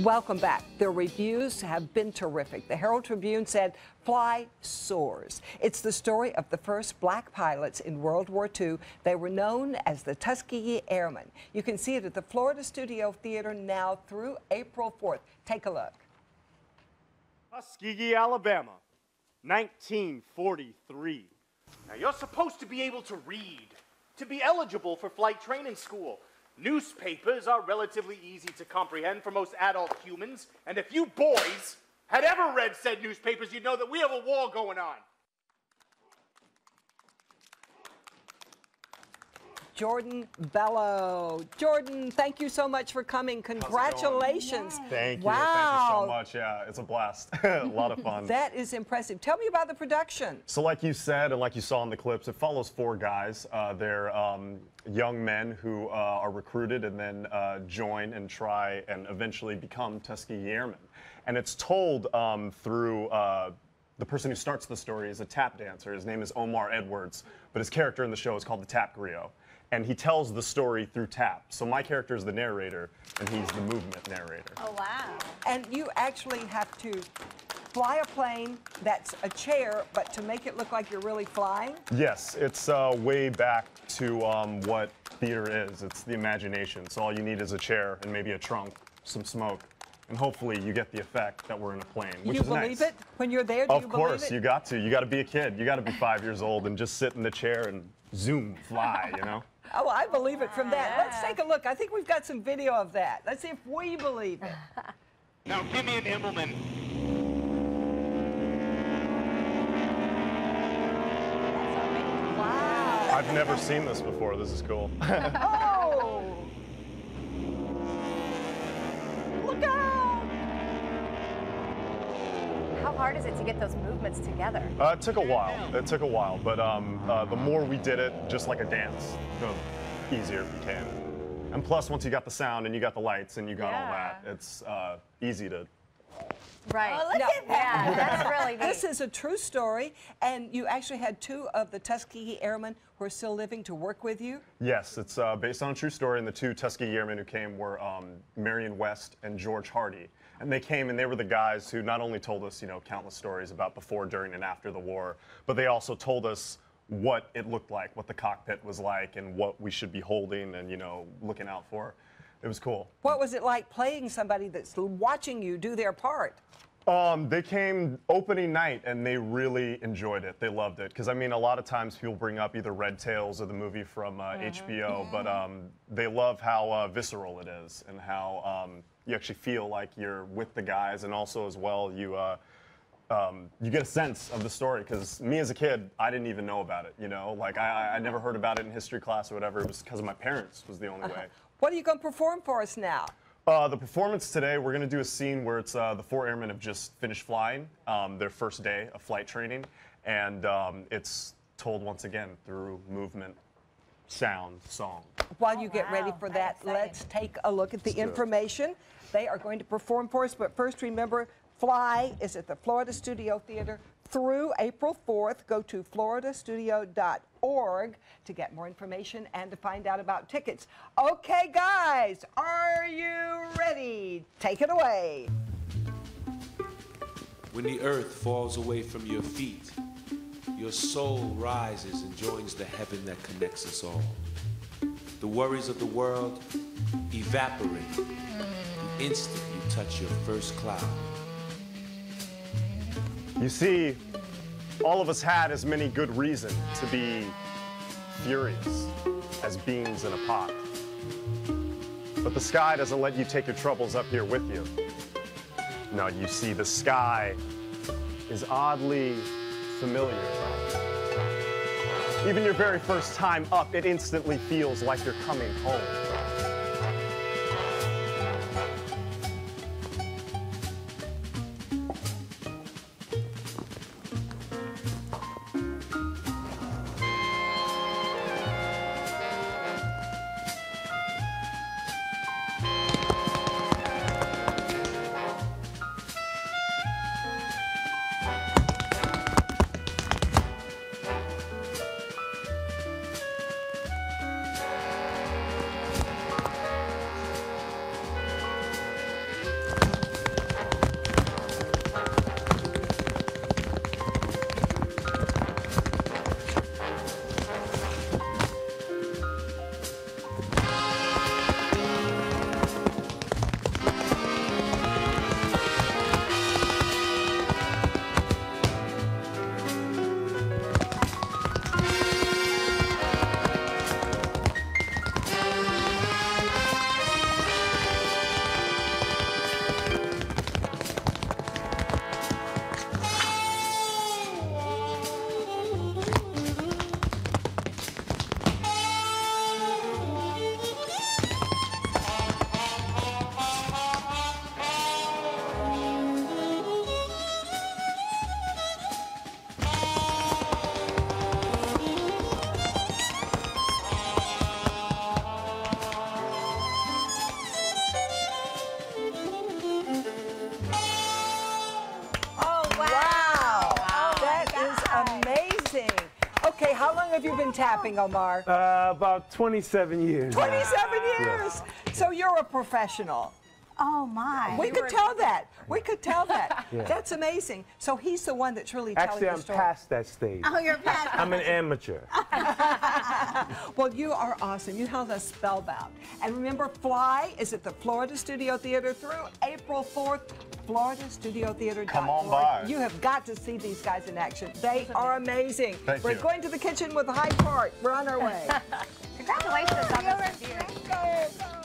Welcome back. The reviews have been terrific. The Herald Tribune said, "Fly Soars." It's the story of the first black pilots in World War II. They were known as the Tuskegee Airmen. You can see it at the Florida Studio Theater now through April 4th. Take a look. Tuskegee, Alabama, 1943. Now, you're supposed to be able to read, to be eligible for flight training school. Newspapers are relatively easy to comprehend for most adult humans, and if you boys had ever read said newspapers, you'd know that we have a war going on. Jordan Bello. Jordan, thank you so much for coming. Congratulations. Thank you. Wow. Thank you so much. Yeah, it's a blast. A lot of fun. That is impressive. Tell me about the production. So like you said, and like you saw in the clips, it follows four guys. They're young men who are recruited and then join and try and eventually become Tuskegee Airmen. And it's told through the person who starts the story is a tap dancer. His name is Omar Edwards, but his character in the show is called the Tap Griot. And he tells the story through tap. So my character is the narrator, and he's the movement narrator. Oh, wow. And you actually have to fly a plane that's a chair, but to make it look like you're really flying? Yes, it's way back to what theater is. It's the imagination. So all you need is a chair and maybe a trunk, some smoke, and hopefully you get the effect that we're in a plane, which You is believe nice. it? When you're there, do you believe it? Of course, you got to. You got to be a kid. You got to be 5 years old and just sit in the chair and zoom, fly, you know? Oh, I believe it from that. Let's take a look. I think we've got some video of that. Let's see if we believe it. Now, give me an Immelman. Wow. I've never seen this before. This is cool. Oh! Look out! How hard is it to get those movements together? It took a while. It took a while, but the more we did it, just like a dance, the easier if you can. And plus, once you got the sound and you got the lights and you got all that, it's easy to. Right. Oh, look at that. Yeah, that's really neat. This is a true story, and you actually had two of the Tuskegee Airmen who are still living to work with you? Yes, it's based on a true story, and the two Tuskegee Airmen who came were Marion West and George Hardy. And they came, and they were the guys who not only told us, you know, countless stories about before, during, and after the war, but they also told us what it looked like, what the cockpit was like, and what we should be holding and, you know, looking out for. It was cool. What was it like playing somebody that's watching you do their part? They came opening night, and they really enjoyed it. They loved it. Because, I mean, a lot of times people bring up either Red Tails or the movie from HBO, but they love how visceral it is and how you actually feel like you're with the guys, and also as well you get a sense of the story. Because me as a kid, I didn't even know about it, you know? Like, I never heard about it in history class or whatever. It was because of my parents was the only way. What are you going to perform for us now? The performance today, we're going to do a scene where it's the four airmen have just finished flying, their first day of flight training, and it's told once again through movement, sound, song. While you get ready wow. for That's that, exciting. let's take a look at the Let's do it. information. They are going to perform for us, but first remember, Fly is at the Florida Studio Theater through April 4th. Go to floridastudio.org to get more information and to find out about tickets. Okay, guys, are you ready? Take it away. When the earth falls away from your feet, your soul rises and joins the heaven that connects us all. The worries of the world evaporate the instant you touch your first cloud. You see, all of us had as many good reasons to be furious as beans in a pot. But the sky doesn't let you take your troubles up here with you. No, you see, the sky is oddly familiar. Even your very first time up, it instantly feels like you're coming home. how long have you been tapping, Omar? About 27 years. 27 years. So you're a professional. Oh my. We could tell that. We could tell that. Yeah. That's amazing. So he's the one that's really telling Actually, the I'm story. past that stage. Oh, you're past. I'm an amateur. Well, you are awesome. You held us spellbound. And remember, Fly is at the Florida Studio Theater through April 4th. FloridaStudioTheater.org. Come on by. You have got to see these guys in action. They are amazing. Thank We're you. going to the kitchen with Hyde Park. We're on our way. Congratulations on this review. Go, go.